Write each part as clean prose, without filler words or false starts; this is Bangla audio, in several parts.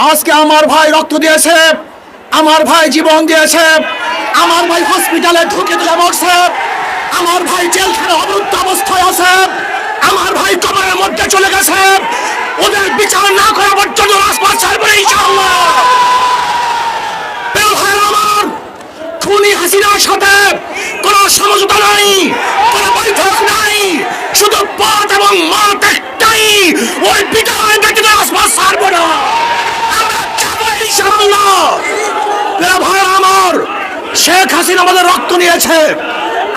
আজকে আমার ভাই রক্ত দিয়েছে, আমার ভাই জীবন দিয়েছে, আমার ভাই হসপিটালে ঢুকে দিলে মরছে, আমার ভাই জেলখানে অবরুদ্ধ অবস্থায় আছে, আমার ভাই কবরের মধ্যে চলে গেছে। ওদের বিচার না করা পর্যন্ত রাজপথ ছাড়বে না ইনশাআল্লাহ। প্রিয় ভাইরা আমার, খুনি হাসিনার সাথে কোনো সমঝোতা নাই, কোনো বৈঠক নাই, শুধু পথ এবং মত একটাই, ওই বিদায় ব্যতীত রাজপথ ছাড়বে না। আমরা যাবো ইনশাআল্লাহ। প্রিয় ভাইরা আমার, শেখ হাসিনা আমাদের রক্ত নিয়েছে,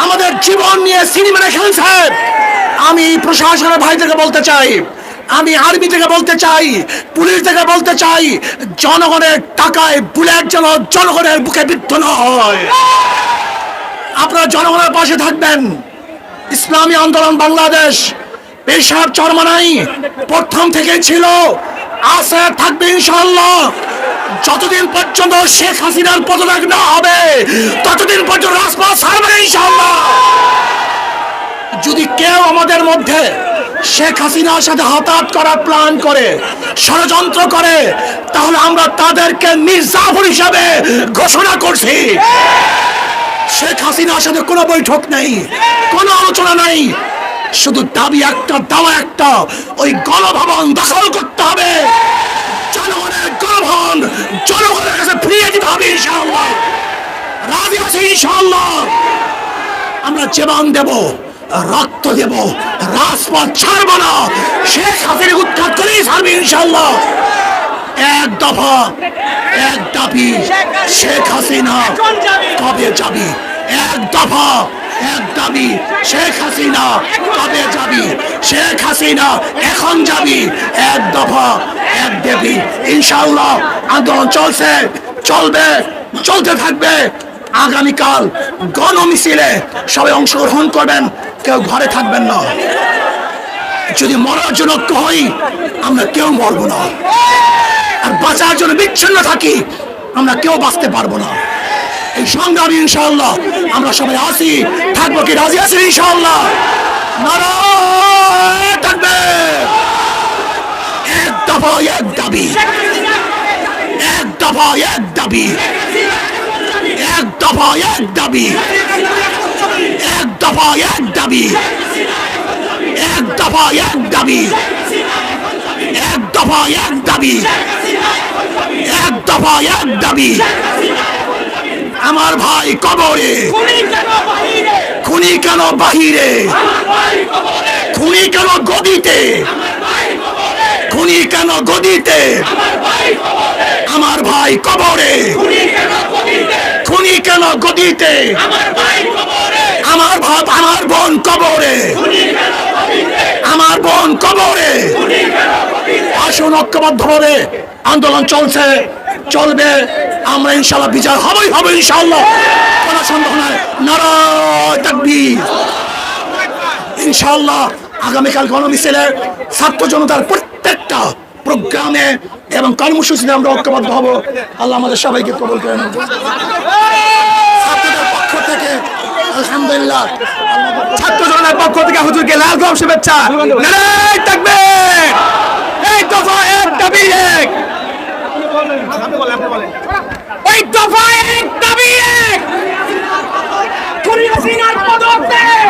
আমাদের জীবন নিয়ে সিনেমা খেলছে। আমি প্রশাসনের ভাইদেরকে বলতে চাই, আমি আর্মি থেকে বলতে চাই, পুলিশ থেকে বলতে চাই, জনগণের টাকায় বুলেট যেন জনগণের বুকে বিদ্ধ না হয়। আপনারা জনগণের পাশে থাকবেন। ইসলামী আন্দোলন বাংলাদেশ পেশার চরমানাই প্রথম থেকে ছিল, আছে, থাকবে ইনশাআল্লাহ। যতদিন পর্যন্ত শেখ হাসিনার পদত্যাগ না হবে ততদিন পর্যন্ত রাজপথ ছাড়বে না ইনশাআল্লাহ। যদি কেউ আমাদের মধ্যে শেখ হাসিনার সাথে হাতাহাত করার প্ল্যান করে, ষড়যন্ত্র করে, তাহলে আমরা তাদেরকে মির্জাফর হিসাবে ঘোষণা করছি। শেখ হাসিনার সাথে কোনো বৈঠক নেই, কোনো আলোচনা নেই, শুধু দাবি একটা, দাওয়া একটা, ওই গণভবন দখল করতে হবে। জনগণের গণভবন জনগণের কাছে ফিরিয়ে দিতে হবে ইনশাআল্লাহ। রাজি আছে ইনশাআল্লাহ। আমরা জীবন দেব, রক্ত দেব, রাজপথ ছাড়ব না। শেখ হাসিনা উৎখাত করেই ছাড়বে ইনশাআল্লাহ। এক দফা, এক দাবি, শেখ হাসিনা কবে যাবি? এক দফা, এক দাবি, শেখ হাসিনা কবে যাবি? শেখ হাসিনা এখন যাবি। এক দফা, এক দাবি, ইনশাআল্লাহ। আন্দোলন চলছে, চলবে, চলতে থাকবে। আগামীকাল গণমিছিলে সবাই অংশগ্রহণ করবেন, কেউ ঘরে থাকবেন না। যদি মরার জন্য ঐক্য হই, আমরা কেউ মরবো না। আর বাঁচার জন্য বিচ্ছিন্ন থাকি, আমরা কেউ বাঁচতে পারবো না। এই সংগ্রামী ইনশাআল্লাহ আমরা সবাই আসি, থাকবো। কি রাজি আছি ইনশাআল্লাহ? নারায়ে তাকবীর। এক দফা, এক দাবি, এক দফা, এক দাবি, এক দফা, এক দাবি, এক দফা, এক দাবি, এক দফা, এক দাবি, এক দফা, এক দাবি, এক দফা, এক দাবি। আমার ভাই কবরে, খুনি কেন বাহিরে? খুনি কেন গদিতে? খুনি কেন গদিতে? আমার ভাই কবরে, খুনি কেন গদিতে? আমার ভাব, আমার বোন কবরে, আমার বোন কবরে। আসুন ঐক্যবদ্ধভাবে, আন্দোলন চলছে, চলবে। আমরা ইনশাআল্লাহ বিজয় হবই হবে ইনশাআল্লাহ, কোনো সন্দেহ নাই। নারায়ে তাকবীর। ইনশাআল্লাহ আগামীকাল গণমিছিলে ছাত্র জনতার প্রত্যেকটা প্রোগ্রামে এবং কর্মসূচিতে আমরা ঐক্যবদ্ধ হব। আল্লাহ আমাদের সবাইকে কবুল করে নেন। ছাত্রদের পক্ষ থেকে আলহামদুলিল্লাহ, ছাত্র জনতার পক্ষ থেকে হুজুরকে লাল গোলাপ শুভেচ্ছা। নারায়ে তাকবীর। এই দফা, এক দাবি, এক, ওই দফা, এক দাবি, এক। খুনি হাসিনার পদত্যাগ।